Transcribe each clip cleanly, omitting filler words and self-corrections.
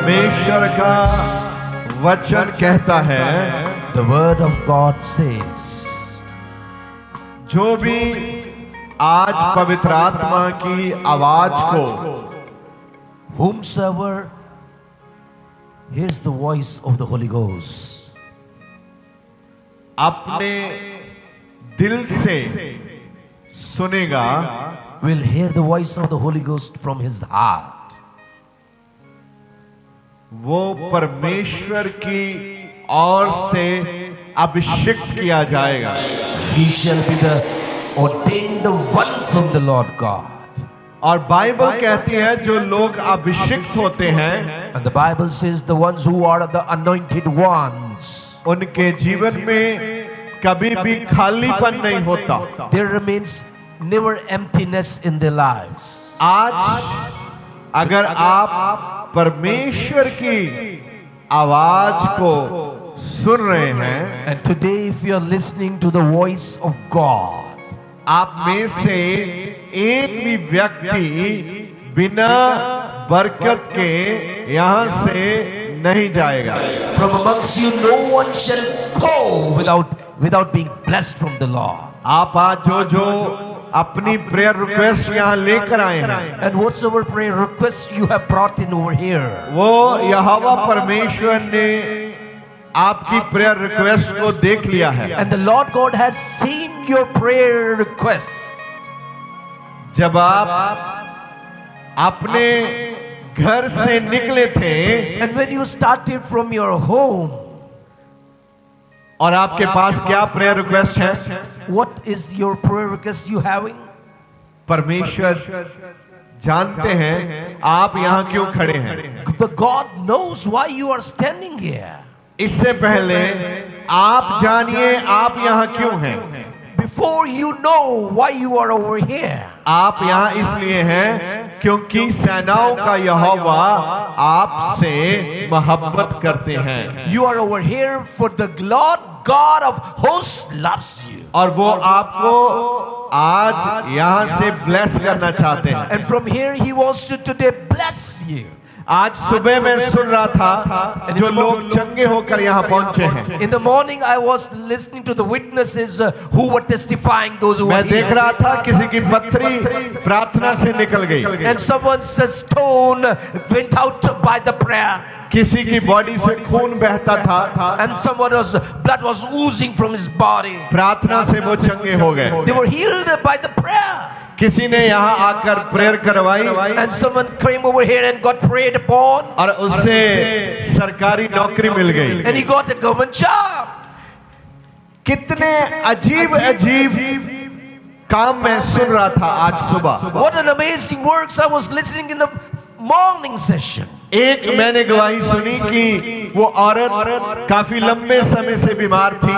परमेश्वर का वचन कहता है, The word of God says, जो भी आज पवित्र आत्मा की आवाज को, whomsoever hears the voice of the Holy Ghost, अपने दिल से सुनेगा, will hear the voice of the Holy Ghost from his heart, वो परमेश्वर की ओर से अभिषिक्त किया जाएगा। he shall be the ordained one from the Lord God. और बाइबल कहती है जो लोग अभिषिक्त होते हैं, And the Bible says the ones who are the anointed ones, उनके जीवन में कभी भी खालीपन नहीं होता। there remains never emptiness in their lives. आज अगर आप परमेश्वर की आवाज को सुन रहे हैं, And today if you are listening to the voice of God, आप में से एक भी व्यक्ति बिना बरकत के यहाँ से नहीं जाएगा। from amongst you no one shall go without being blessed from the Lord. आप आज जो अपनी प्रेयर रिक्वेस्ट यहाँ लेकर आए हैं, And whatsoever prayer requests you have brought in over here, वो यहोवा परमेश्वर ने आपकी प्रेयर रिक्वेस्ट को देख लिया है। and the Lord God has seen your prayer request. जब आप अपने घर से निकले थे And when you started from your home, और आपके पास क्या प्रेयर रिक्वेस्ट है, what is your prayer request you having? परमेश्वर जानते हैं आप यहाँ क्यों खड़े हैं। The God knows why you are standing here. इससे पहले आप जानिए आप यहाँ क्यों हैं। Before you know why you are over here. आप यहाँ इसलिए हैं क्योंकि सेनाओं का यहोवा आपसे मोहब्बत करते हैं। You are over here for the Lord God of hosts loves you. और वो आपको आज यहाँ से ब्लेस करना चाहते हैं। And from here he wants to today bless you. आज सुबह मैं सुन रहा था जो लोग चंगे होकर यहाँ पहुंचे हैं। In the morning I was listening to the witnesses who were testifying, those who were मैं देख here. रहा था किसी की पथरी प्रार्थना से निकल गई, And someone's stone went out by the prayer. किसी की बॉडी से खून बहता था, And someone's blood was oozing from his body. प्रार्थना से वो चंगे हो गए। They were healed by the prayer. किसी ने यहाँ आकर प्रेयर करवाई And someone came over here and got prayed upon. और उससे सरकारी नौकरी मिल गई। And he got a government job. कितने अजीब अजीब काम मैं सुन रहा था आज सुबह। What an amazing works I was listening in the morning session. एक मैंने गवाही सुनी कि वो औरत काफी लंबे समय से बीमार थी।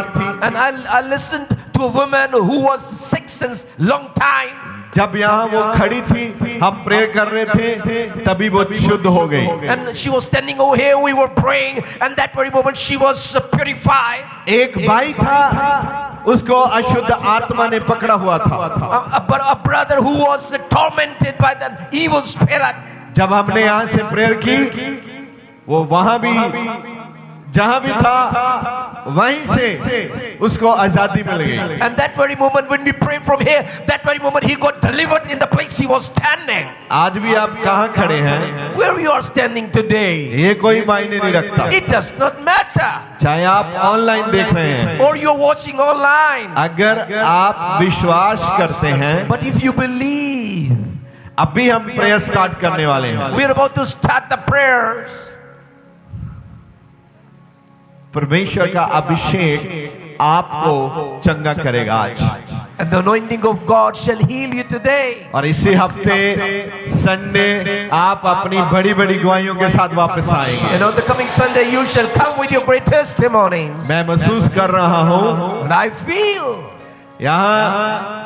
And I listened to a woman who was sick since long time. जब यहाँ वो खड़ी थी, हम प्रेयर कर रहे थे, तभी वो शुद्ध हो गई। And she was standing over here, we were praying, and that very moment she was purified. एक भाई था, उसको अशुद्ध आत्मा ने पकड़ा हुआ था। A brother who was tormented by that evil spirit. जब हमने यहाँ से प्रेयर की, वो वहां भी जहां भी था वहीं से उसको आजादी मिल गई। And that very moment when we pray from here, that very moment he got delivered in the place he was standing. आज भी आप कहाँ खड़े हैं, Where you are standing today, ये कोई मायने नहीं रखता। it does not matter. चाहे आप ऑनलाइन देख रहे हैं, Or you're watching online. अगर आप विश्वास करते हैं, But if you believe, अभी हम प्रेयर स्टार्ट करने वाले हैं। we are about to start the prayers. परमेश्वर का अभिषेक आपको चंगा करेगा आज। And the anointing of God shall heal you today. और इसी हफ्ते संडे आप अपनी बड़ी बड़ी गवाहियों के साथ वापस आएंगे। And on the coming Sunday you shall come with your great testimonies. मैं महसूस कर रहा हूँ And I feel यहाँ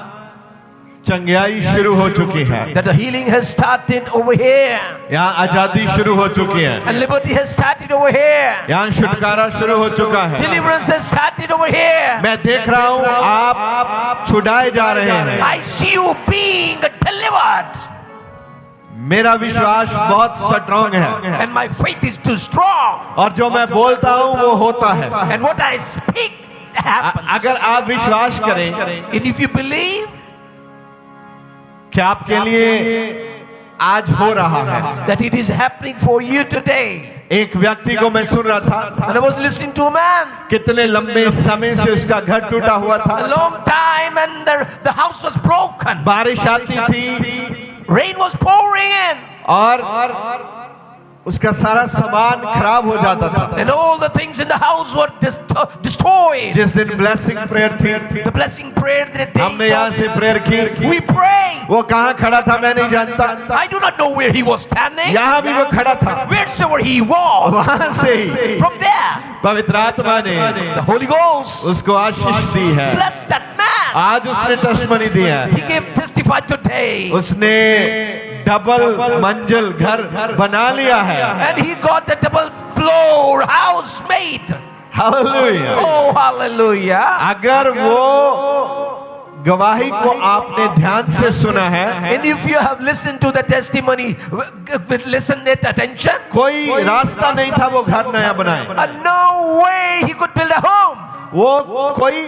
चंगाई शुरू हो चुकी है, that the healing has started over here. यहाँ आजादी शुरू हो चुकी है, And liberty has started over here. यहाँ छुटकारा शुरू हो चुका है। Deliverance has started over here. मैं देख रहा हूँ आप छुड़ाए जा रहे हैं। I see you being delivered. मेरा विश्वास बहुत स्ट्रांग है and my faith is too strong. और जो मैं बोलता हूँ वो होता है। And what I speak happens. अगर आप विश्वास करें And if you believe कि आपके लिए आज हो रहा है, that it is happening for you today. एक व्यक्ति को मैं सुन रहा था, And I was listening to a man, कितने लंबे समय से उसका घर टूटा हुआ a था, long time, and the house was broken. बारिश आती थी Rain was pouring in, और उसका सारा सामान खराब हो जाता था। and all the things in the house were destroyed. जिस दिन ब्लेसिंग प्रेयर थी, The blessing prayer that they हमने यहाँ से प्रेयर की। we pray. वो कहाँ खड़ा था मैं नहीं जानता, I do not know where he was standing. यहाँ भी वो खड़ा था, Wheresoever he was, वहाँ से ही from there, पवित्र आत्मा ने the Holy Ghost उसको आशीष दी है। blessed that man. आज उसने टेस्टिमनी दी है, He gave testified today, उसने डबल मंजिल घर बना लिया है। and he got the double floor house made. Hallelujah. Oh, hallelujah! अगर वो गवाही को आपने ध्यान से सुना है, And if you have listened to the testimony with listen it attention, कोई रास्ता नहीं था वो घर नया बनाए। no way he could build a home. वो कोई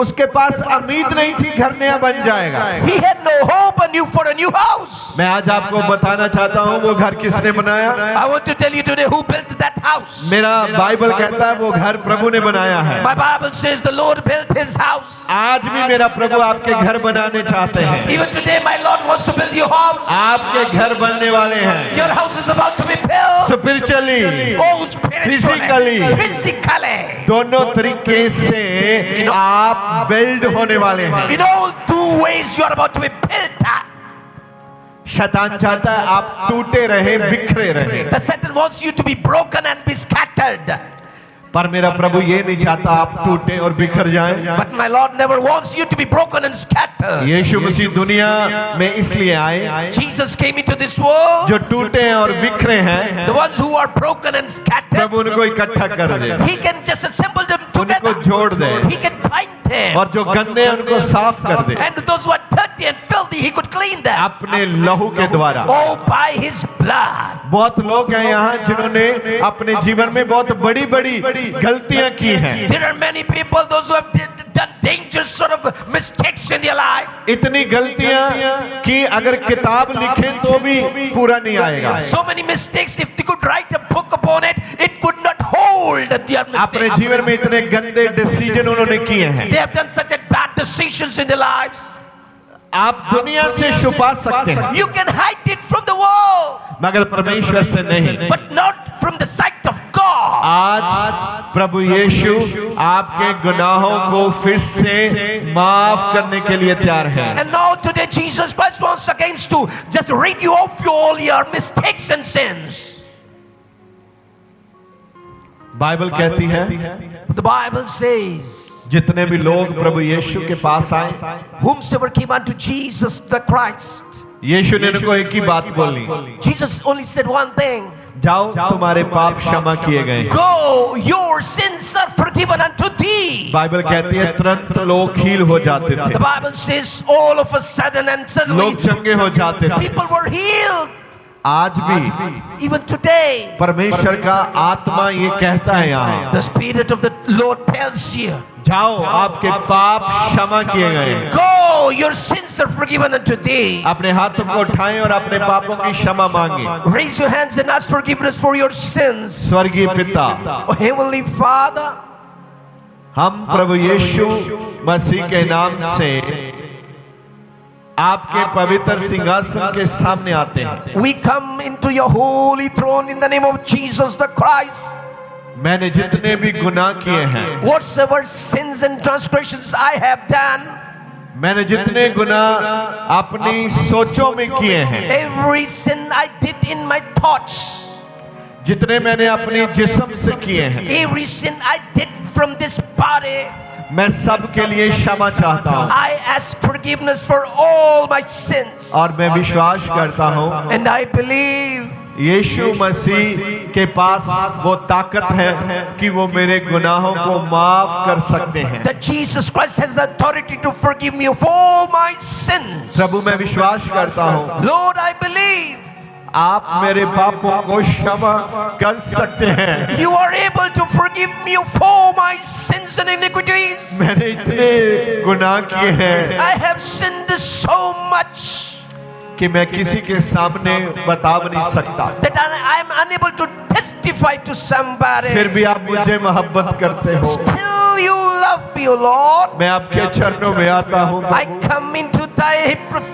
उसके पास उम्मीद नहीं थी घर नया बन जाएगा। He had no hope anew for a new house. मैं आज आपको बताना चाहता हूँ वो घर किसने बनाया। I want to tell you today who built that house. मेरा बाइबल कहता है वो घर प्रभु ने बनाया है। My Bible says the Lord built his house. आज भी मेरा प्रभु आपके घर बनाने चाहते हैं। Even today my Lord wants to build your house. आपके घर बनने वाले हैं। Your house is about to be built. Spiritually, Oh, spiritually, physically. दोनों तरीके से आप बिल्ड होने वाले हैं। In all two ways you are about to be built at. शैतान चाहता है आप टूटे रहे, बिखरे रहे, The Satan wants you to be broken and be scattered. पर मेरा प्रभु ये नहीं चाहता आप टूटे और बिखर जाएं। But my Lord never wants you to be broken and scattered. यीशु मसीह दुनिया में इसलिए आए, Jesus came into this world. जो टूटे हैं और बिखरे हैं, The ones who are broken and scattered, प्रभु उनको इकट्ठा कर दे, He can just assemble them उनको together. जोड़ दे, He can bind them. और जो गंदे हैं उनको साफ कर दे And those who are dirty and filthy, He could clean them. अपने लहू के द्वारा। Oh, by His blood. बहुत लोग हैं यहाँ जिन्होंने अपने जीवन में बहुत बड़ी बड़ी गलतियां की हैं। There are many people, those who have done dangerous sort of mistakes in their life. इतनी गलतियां कि अगर किताब लिखें तो भी पूरा नहीं आएगा। So many mistakes, if they could write a book upon it, it could not hold their अपने mistakes. जीवन में इतने गंदे डिसीजन उन्होंने किए हैं। They have done such a bad decisions in their lives. आप दुनिया से छुपा सकते हैं You can hide it from the world, मगर परमेश्वर से नहीं। but not from the sight of God. आज प्रभु यीशु आपके गुनाहों को फिर से माफ करने के लिए तैयार है। And now today Jesus Christ wants again to just rid you of all your mistakes and sins. Bible कहती है The Bible says, जितने भी लोग प्रभु यीशु के पास आए, whomsoever came unto Jesus the Christ. यीशु ने उनको एक ही बात बोली, Jesus only said one thing. जाओ तुम्हारे पाप क्षमा किए गए। Go, your sins are forgiven unto thee. Bible कहती है तुरंत लोग हील हो जाते The थे, Bible says all of a sudden and suddenly लोग चंगे हो जाते थे। people were healed. आज भी Even today, परमेश्वर का आत्मा ये कहता है यहाँ, the Spirit of the Lord tells you, जाओ आपके पाप क्षमा किए गए। go, your sins are forgiven unto thee. अपने हाथों को उठाएं और अपने पापों की क्षमा मांगे। Raise your hands and ask forgiveness for your sins. स्वर्गीय पिता, Oh, Heavenly Father, हम प्रभु यीशु मसीह के नाम से आपके पवित्र सिंहासन के सामने आते हैं। we come into your holy throne in the name of Jesus the Christ. मैंने जितने भी गुनाह किए हैं, Whatsoever sins and transgressions I have done, मैंने जितने गुनाह अपनी सोचों में किए हैं, every sin I did in my thoughts, जितने मैंने अपने जिस्म से किए हैं, every sin I did from this body, मैं सब के लिए क्षमा चाहता हूँ। I ask forgiveness for all my sins. और मैं विश्वास करता हूँ And I believe यीशु मसीह के पास वो ताकत है कि वो मेरे गुनाहों को माफ कर सकते हैं। that Jesus Christ has the authority to forgive me of all my sins. प्रभु मैं विश्वास करता हूँ Lord, I believe आप मेरे पापों को क्षमा कर सकते हैं। You are able to forgive me for my sins and iniquities. मैंने इतने गुनाह किए हैं I have sinned so much कि मैं किसी के सामने बता नहीं सकता, that I am unable to testify to somebody. फिर भी आप मुझे मोहब्बत करते हो। Still you love me, O Lord. मैं आपके चरणों में आता हूँ I come into thy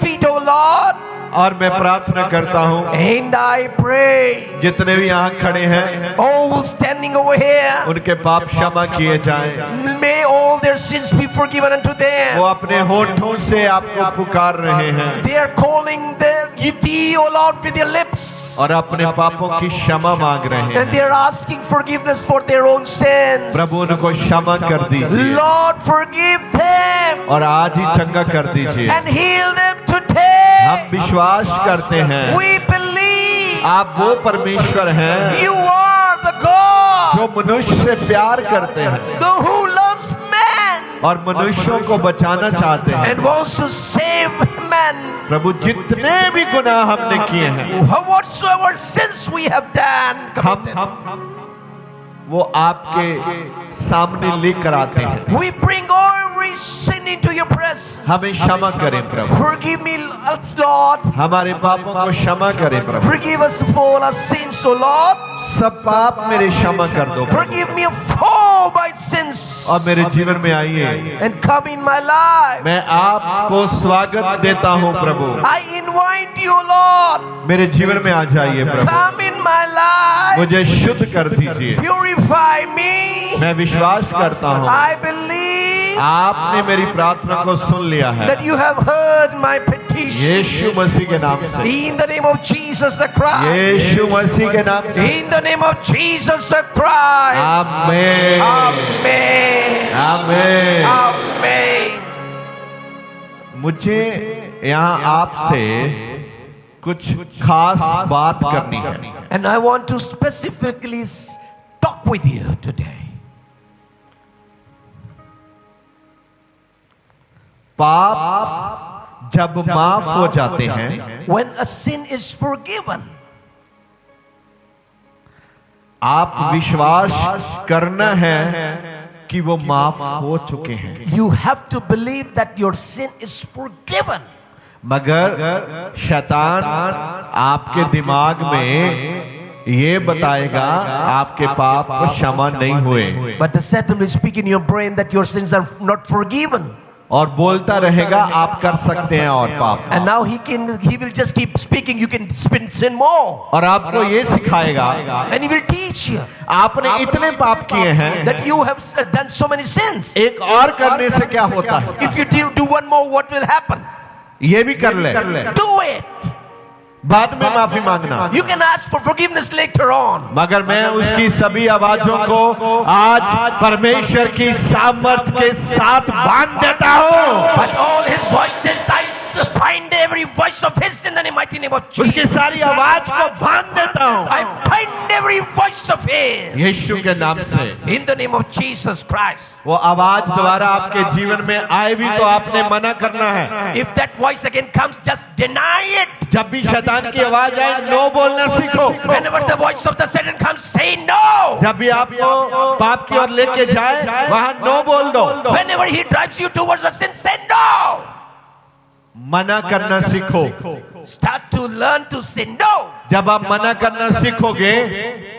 feet, O Lord, और मैं प्रार्थना करता हूँ and I pray, जितने भी यहाँ खड़े हैं all standing over here, उनके पाप क्षमा किए जाएं। may all their sins be forgiven unto वो them. अपने होठों से आपको पुकार रहे हैं They are calling thee, O Lord, with their lips, और अपने पापों की क्षमा मांग रहे and they हैं। are asking forgiveness for their own sins. प्रभु उनको क्षमा कर दीजिए Lord, forgive them और आज ही चंगा कर दीजिए। and heal them हम today. विश्वास करते हैं We believe आप वो परमेश्वर हैं you are the God जो मनुष्य से प्यार करते हैं who loves man और मनुष्यों को बचाना चाहते हैं। and wants to save man. प्रभु जितने भी गुनाह हमने किए हैं Whatsoever sins we have done, हम वो आपके सामने लेकर आते हैं। we bring every sin into your presence. हमें क्षमा करें प्रभु, Forgive me, Lord. हमारे पापों को क्षमा करें प्रभु। Forgive us for all our sins, O Lord. सब पाप मेरे क्षमा कर दो प्रभु। Forgive me for my sins और मेरे जीवन में आइए। and come in my life. मैं आपको स्वागत देता हूँ प्रभु, I invite you, Lord. मेरे जीवन में आ जाइए प्रभु। Come in my life. मुझे शुद्ध कर दीजिए। Purify me. मैं विश्वास करता हूँ I believe आपने मेरी प्रार्थना को सुन लिया है। that you have heard my petition. यीशु मसीह के नाम से, In the name of Jesus the Christ. यीशु मसीह के नाम से। In the name of Jesus the Christ. आमीन Amen. आमीन। Amen. मुझे यहाँ आपसे कुछ खास बात करनी है। And I want to specifically talk with you today. पाप जब माफ हो जाते हैं, When a sin is forgiven, आप विश्वास करना है कि वो माफ हो चुके हैं। you have to believe that your sin is forgiven. मगर शैतान आपके दिमाग में ये बताएगा आपके पाप क्षमा नहीं हुए, But the Satan will speak in your brain that your sins are not forgiven. और बोलता रहेगा आप कर सकते हैं और पाप। And now he will just keep speaking, you can sin more. और आपको ये सिखाएगा And he will teach you आपने इतने पाप किए हैं, that you have done so many sins. एक और करने से क्या होता है, If you do one more, what will happen? ये भी कर ले, Do it. बाद में माफी मांगना। You can ask for forgiveness later on. मगर मैं उसकी सभी आवाजों को आज परमेश्वर की सामर्थ के साथ बांध देता हूँ। But all his voices, I find every voice of his in the mighty name of Jesus. उसकी सारी आवाज को बांध देता हूँ I find every voice of his यीशु के नाम से। in the name of Jesus Christ. वो आवाज दोबारा आपके जीवन में आए भी तो आपने मना करना है। If that voice again comes, just deny it. जब भी शैतान की आवाज आए नो बोलना सीखो। Whenever the voice of the Satan comes, say no. जब भी आपको पाप की ओर लेके जाए वहाँ नो बोल दो। Whenever he drives you towards the sin, say no. मना करना सीखो। Start to learn to say no. जब आप मना करना सीखोगे,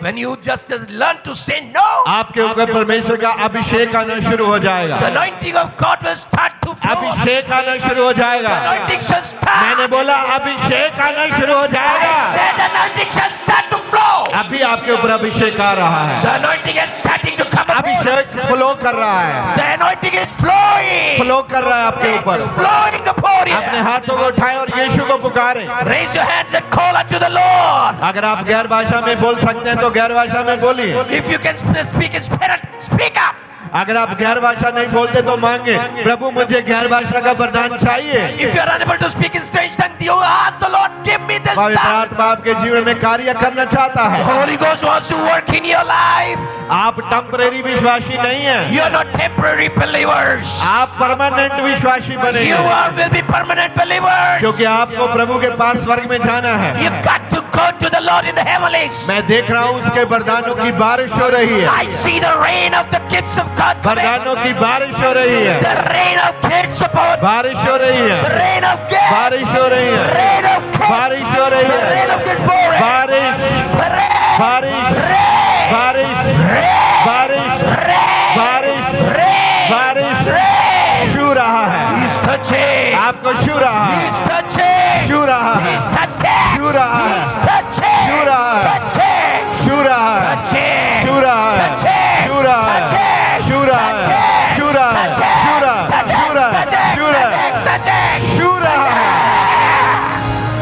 When you just learn to say no, आपके ऊपर परमेश्वर का अभिषेक आना शुरू हो जाएगा। the anointing of God will start to flow. अभिषेक आना शुरू हो The जाएगा। anointing shall start. मैंने बोला अभिषेक आना शुरू हो I जाएगा। said the anointing shall start to flow. अभी आपके ऊपर अभिषेक आ रहा है। The anointing is starting to come upon. Abhishek flow कर रहा है, The anointing is flowing. Flow कर रहा है आपके ऊपर। Flowing upon you. अपने हाथों को उठाएं और यीशु को पुकारें। Raise your hands and call unto the Lord. अगर आप गैर भाषा में बोल सकते हैं तो गैर भाषा में बोलिए। If you can speak in spirit, speak up. अगर आप गैर भाषा नहीं बोलते तो मांगे, प्रभु मुझे गैर भाषा का वरदान चाहिए। If you are unable to speak in strange tongue, you ask the Lord, give me this पवित्र tongue. आत्मा आपके जीवन में कार्य करना चाहता है। The Holy Ghost wants to work in your life. आप टेम्परेरी विश्वासी नहीं हैं। You are not temporary believers. आप परमानेंट विश्वासी You बनेंगे, will be permanent believers. क्योंकि आपको प्रभु के पास स्वर्ग में जाना है। You got to go to the Lord in the heavenlies. मैं देख रहा हूँ उसके वरदानों की बारिश हो रही है। I see the rain of the kids of God coming. वरदानों की बारिश हो रही है। The rain of kids upon. बारिश हो रही The है। rain of kids. बारिश हो रही The है। rain of kids. बारिश हो रही The rain है। of kids pouring. बारिश, The rain. बारिश, Rain. बारिश, Rain. बारिश, Rain. बारिश, Rain. बारिश Rain. छू रहा है। He's touching. आपको छू रहा He's है। touching. छू रहा है। He's touching. छू रहा है। He's touching. छू रहा है। Touching. छू रहा है। Touching. छू रहा है। Touching. छू रहा है। Touching. छू रहा है। Touching. छू रहा है। छू रहा है। Touching. छू रहा है। Touching. छू रहा है। Touching. छू रहा है।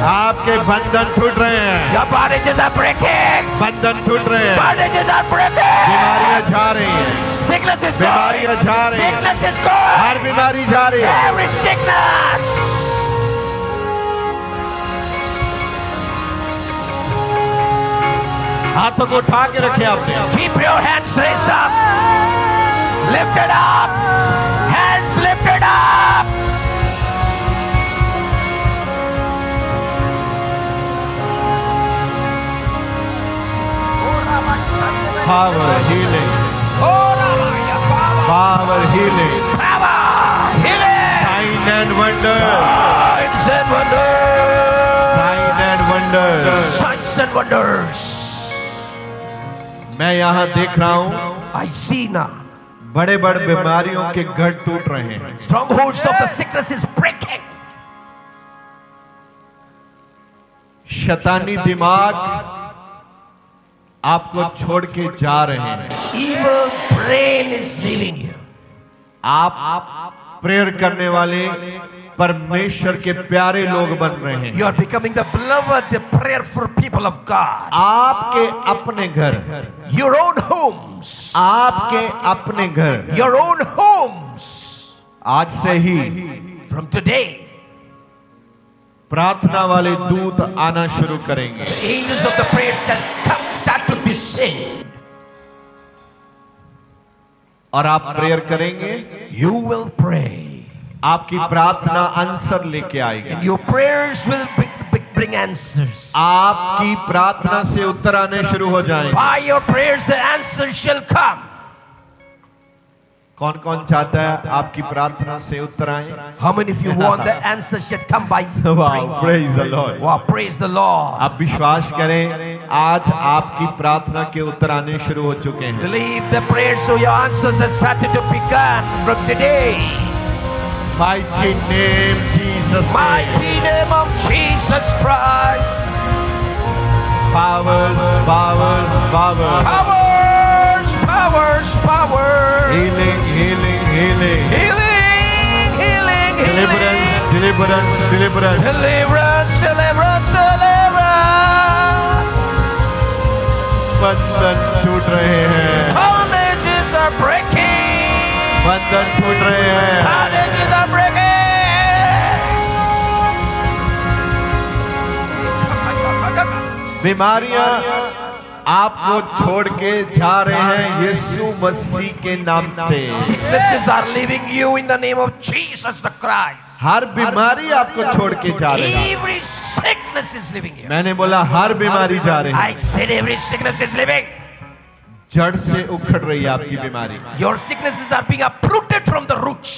आपके बंधन टूट रहे हैं। Your bondages are breaking. बंधन टूट रहे हैं। Bondages are breaking. बीमारियां जा रही हैं। Sickness is बीमारियां going. जा रही हैं। Sickness is going. हर बीमारी जा रही है। Every sickness. हाथों को उठा के रखे आपने। Keep your hands raised up. Lifted up. Hands lifted up. Power healing. Power healing. Power. Healing. Sign and wonders. Signs and wonders. Sign and wonders. Signs and wonders. मैं यहाँ देख रहा हूँ I see now. बड़े बड़े बीमारियों के गढ़ टूट रहे हैं। Strongholds of the sickness is breaking. शैतानी दिमाग आपको छोड़ के जा रहे हैं। Evil brain is leaving you. आप प्रेयर करने वाले परमेश्वर के प्यारे लोग बन रहे हैं। You are becoming the beloved, the prayerful people of God. आपके अपने घर, Your own homes. आपके अपने घर Your own homes. आज से ही From today, प्रार्थना वाले दूत आना शुरू करेंगे। the angels of the prayer shall start to descend. और आप प्रेयर करेंगे, You will pray. आपकी प्रार्थना आंसर लेके आएगी। And your prayers will bring answers. आपकी प्रार्थना से उत्तर आने शुरू हो जाएंगे। By your prayers the answers shall come. कौन कौन चाहता है आपकी प्रार्थना से उत्तर आए? How many of you want the answers should come by Wow, praying? praise the Lord. Wow, praise the Lord. आप विश्वास करें, आज आपकी प्रार्थना के उत्तर आने शुरू हो चुके हैं। Believe the prayers so your answers have started to begin from today. Mighty name Jesus. Mighty name of Jesus Christ. Powers, powers, powers. Powers, powers, powers. Healing, healing, healing. Healing, healing, Deliverance, healing. deliverance, deliverance. Deliverance, deliverance, deliverance. बंधन टूट रहे हैं। Bondages are breaking. बंधन टूट रहे हैं। Bondages are breaking. बीमारियां आपको छोड़ के जा रहे हैं यीशु मसीह के नाम से। Sicknesses are leaving you in the name of Jesus the Christ. हर बीमारी आपको छोड़ के जा रही है। Every sickness is leaving you. मैंने बोला हर बीमारी जा रही I है। said every sickness is leaving. जड़ से उखड़ रही है आपकी बीमारी। Your sicknesses are being uprooted from the roots.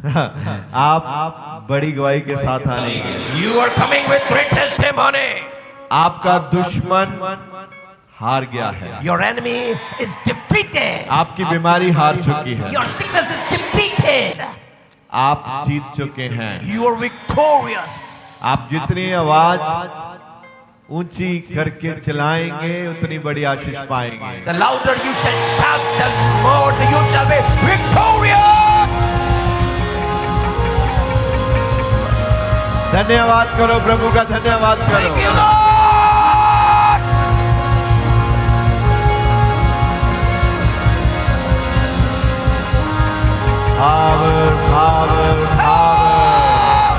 आप बड़ी गवाही के साथ आएंगे। You are coming with great testimony. आपका दुश्मन हार गया है। Your enemy is defeated. आपकी बीमारी हार चुकी है। Your sickness is defeated. आप जीत चुके हैं। You are victorious. आप जितनी आवाज ऊंची करके चलाएंगे उतनी बड़ी आशीष पाएंगे। The louder you shall shout, the more you shall be victorious. धन्यवाद करो प्रभु का, धन्यवाद Thank करो। you, Lord. Power, power, power.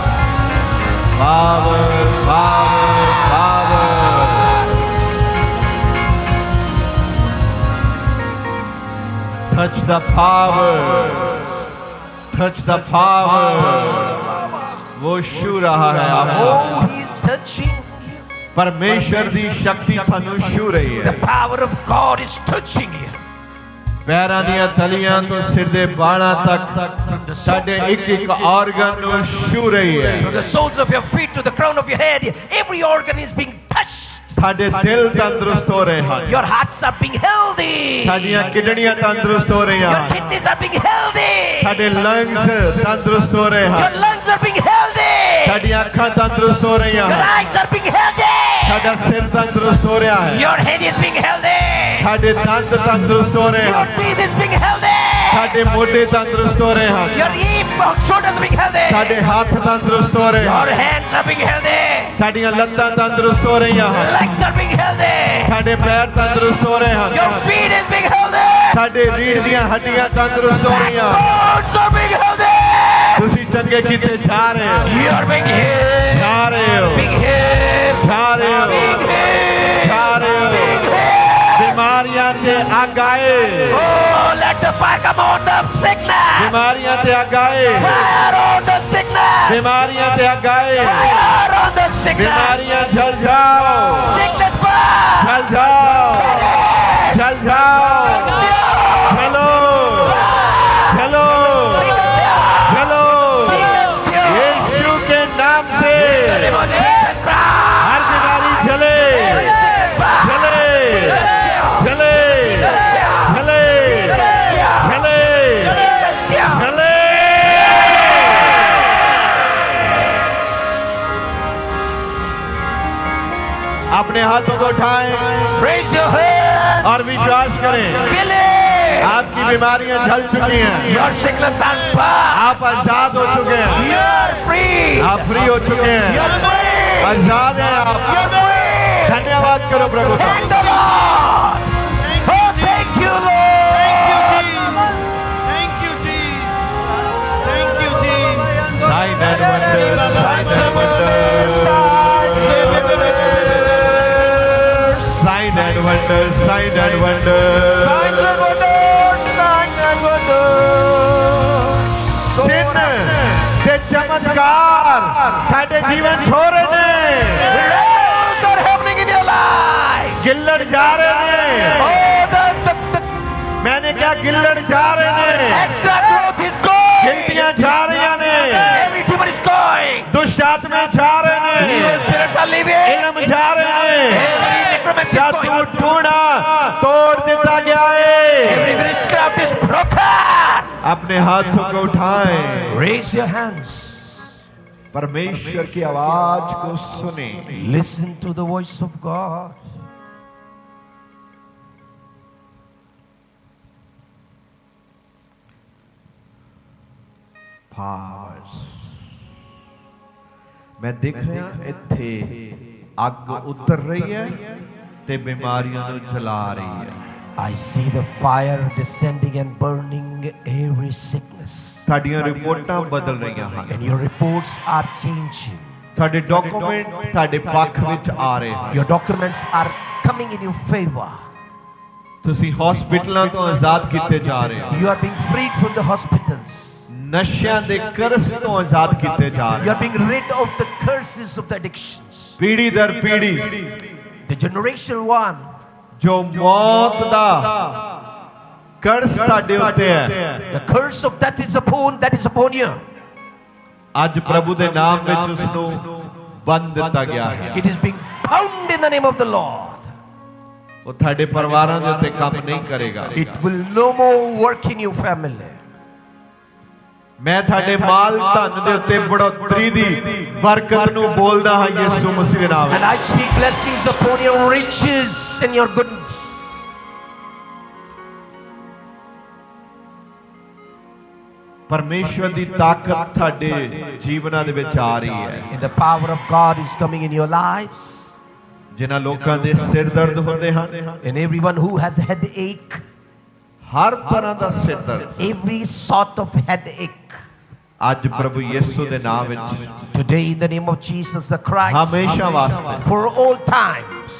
Power, power, power. the power, touch the power. वो छू रहा है आपको। Oh, He is touching you. परमेश्वर दी शक्ति थानू छू रही है। The power of God is touching you. पैरां ਦੀਆਂ ਤਲੀਆਂ ਤੋਂ ਸਿਰ ਦੇ ਬਾਲਾਂ ਤੱਕ ਸਾਡੇ ਇੱਕ ਆਰਗਨ ਨੂੰ ਛੂ ਰਹੀ ਹੈ। From the soles of your feet to the crown of your head, every organ is being touched. ਸਾਡੇ ਦਿਲ ਤੰਦਰੁਸਤ ਹੋ ਰਹੇ ਹਨ। Your hearts are being healthy. ਸਾਡੀਆਂ ਕਿਡਨੀਆਂ ਤੰਦਰੁਸਤ ਹੋ ਰਹੀਆਂ Your ਹਨ। kidneys are being healthy. ਸਾਡੇ ਲੰਗਸ ਤੰਦਰੁਸਤ ਹੋ ਰਹੇ Your ਹਨ। lungs are being healthy. ਸਾਡੀਆਂ ਅੱਖਾਂ ਤੰਦਰੁਸਤ ਹੋ ਰਹੀਆਂ Your ਹਨ। eyes are being healthy. ਸਾਡਾ ਸਿਰ ਤੰਦਰੁਸਤ ਹੋ ਰਿਹਾ ਹੈ। Your head is being healthy. ਸਾਡੇ ਦੰਦ ਤੰਦਰੁਸਤ ਹੋ ਰਹੇ Your ਹਨ। teeth is being healthy. ਸਾਡੇ ਮੋਢੇ ਤੰਦਰੁਸਤ ਹੋ ਰਹੇ ਹਨ। Your shoulders are being healthy. ਸਾਡੇ ਹੱਥ ਤੰਦਰੁਸਤ ਹੋ ਰਹੇ Your ਹਨ। hands are being healthy. ਸਾਡੀਆਂ ਲੱਤਾਂ ਤੰਦਰੁਸਤ ਹੋ ਰਹੀਆਂ ਹਨ। Legs are being healthy. ਸਾਡੇ ਪੈਰ ਤੰਦਰੁਸਤ ਹੋ ਰਹੇ ਹਨ। Your feet is being healthy. ਸਾਡੇ ਰੀੜ੍ਹ ਦੀਆਂ ਹੱਡੀਆਂ ਤੰਦਰੁਸਤ ਹੋ ਰਹੀਆਂ ਹਨ। Bones are being healthy. ਤੁਸੀਂ ਚੰਗੇ ਕੀਤੇ ਜਾ ਰਹੇ ਹੋ। You are being healed. ਜਾ ਰਹੇ ਹੋ। Being healed. ਜਾ ਰਹੇ ਹੋ। Being healed. ਜਾ ਰਹੇ ਹੋ। Being healed. ਬਿਮਾਰੀਆਂ ਤੇ ਅੱਗ ਆਏ। Oh, let the fire come on the sickness. ਬਿਮਾਰੀਆਂ ਤੇ ਅੱਗ ਆਏ। Fire on the sickness. ਬਿਮਾਰੀਆਂ ਤੇ ਅੱਗ ਆਏ। Fire on the sickness. ਬਿਮਾਰੀਆਂ ਜਲ ਜਾਓ। Sickness fire. जल जाओ, जल जाओ, चलो, चलो, चलो, यीशु के नाम से हर बीमारी जले, जले, जले, जले, जले, जले। अपने हाथों को उठाएं Raise your hand. और विश्वास करें Believe. आपकी बीमारियां जल चुकी हैं। Your sickness has passed. आप आजाद हो चुके हैं। You are free. आप फ्री हो चुके You are हैं। free. आजाद हैं You are आप। free. धन्यवाद करो प्रभु का। Thank the Lord. Oh, thank you, Lord. Thank you, Jesus. Thank you, Jesus. Sign and wonders, sign and wonders. Sign and wonders, sign and wonders. Signs and wonders, signs and wonders. चिन्ह ते चमत्कार साडे जीवन छो रहे ने। Miracles are happening in your life. गिल्लड़ जा रहे ने। Oh, the मैंने क्या गिल्लड़ जा रहे ने। extra growth is going. गिल्टियां जा रही ने। Every demon is going. दुष्ट आत्मा जा रहे Evil ने। spirits are leaving. इल्म जा रहे ने। Every necromancy is जादू going. टूणा तोड़ दिया गया है। Every witchcraft is broken. अपने हाथों को उठाएं। Raise your hands. परमेश्वर की आवाज को सुने। Listen to the voice of God. Powers. मैं देख ਰਿਹਾ ਇੱਥੇ ਅੱਗ ਉਤਰ ਰਹੀ ਹੈ ਤੇ ਬਿਮਾਰੀਆਂ ਨੂੰ ਜਲਾ ਰਹੀ ਹੈ। I see the fire descending and burning every sickness. ਸਾਡੀਆਂ ਰਿਪੋਰਟਾਂ ਬਦਲ ਰਹੀਆਂ ਹਨ। And your reports are changing. ਤੁਹਾਡੇ ਡਾਕੂਮੈਂਟ ਤੁਹਾਡੇ ਪੱਖ ਵਿੱਚ ਆ ਰਹੇ ਹਨ। Your documents are coming in your favor. ਤੁਸੀਂ ਹਸਪੀਟਲਾਂ ਤੋਂ ਆਜ਼ਾਦ ਕੀਤੇ ਜਾ ਰਹੇ ਹੋ। You are being freed from the hospitals. ਨਸ਼ਿਆਂ ਦੇ ਕਰਸ ਤੋਂ ਆਜ਼ਾਦ ਕੀਤੇ ਜਾ You ਰਹੇ are ਹੋ। being rid of the curses of the addictions. ਪੀੜੀ ਦਰ ਪੀੜੀ The generation one, ਜੋ ਮੌਤ ਦਾ ਕਰਸ ਤੁਹਾਡੇ ਉੱਤੇ ਹੈ, the curse of that is upon you. ਅੱਜ ਪ੍ਰਭੂ ਦੇ ਨਾਮ ਵਿੱਚ ਉਸ ਨੂੰ ਬੰਦ ਦਿੱਤਾ ਗਿਆ ਹੈ। It is being bound in the name of the Lord. ਉਹ ਤੁਹਾਡੇ ਪਰਿਵਾਰਾਂ ਦੇ ਉੱਤੇ ਕੰਮ ਨਹੀਂ ਕਰੇਗਾ। It will no more work in your family. ਮੈਂ ਤੁਹਾਡੇ ਮਾਲ ਧਨ ਦੇ ਉੱਤੇ ਬੜੋਤਰੀ ਦੀ ਬਰਕਤ ਨੂੰ ਬੋਲਦਾ ਹਾਂ ਯਿਸੂ ਮਸੀਹ ਦੇ ਨਾਮ And ਵਿੱਚ। I speak blessings upon your riches and your goodness. ਪਰਮੇਸ਼ਵਰ ਦੀ ਤਾਕਤ ਤੁਹਾਡੇ ਜੀਵਨਾਂ ਦੇ ਵਿੱਚ ਆ ਰਹੀ ਹੈ। And the power of God is coming in your lives. ਜਿਨ੍ਹਾਂ ਲੋਕਾਂ ਦੇ ਸਿਰ ਦਰਦ ਹੁੰਦੇ ਹਨ, And everyone who has headache, ਹਰ ਤਰ੍ਹਾਂ ਦਾ ਸਿਰ ਦਰਦ, every sort of headache, ਅੱਜ ਪ੍ਰਭੂ ਯਿਸੂ ਦੇ ਨਾਮ ਵਿੱਚ today in the name of Jesus the Christ, ਹਮੇਸ਼ਾ ਵਾਸਤੇ for all times,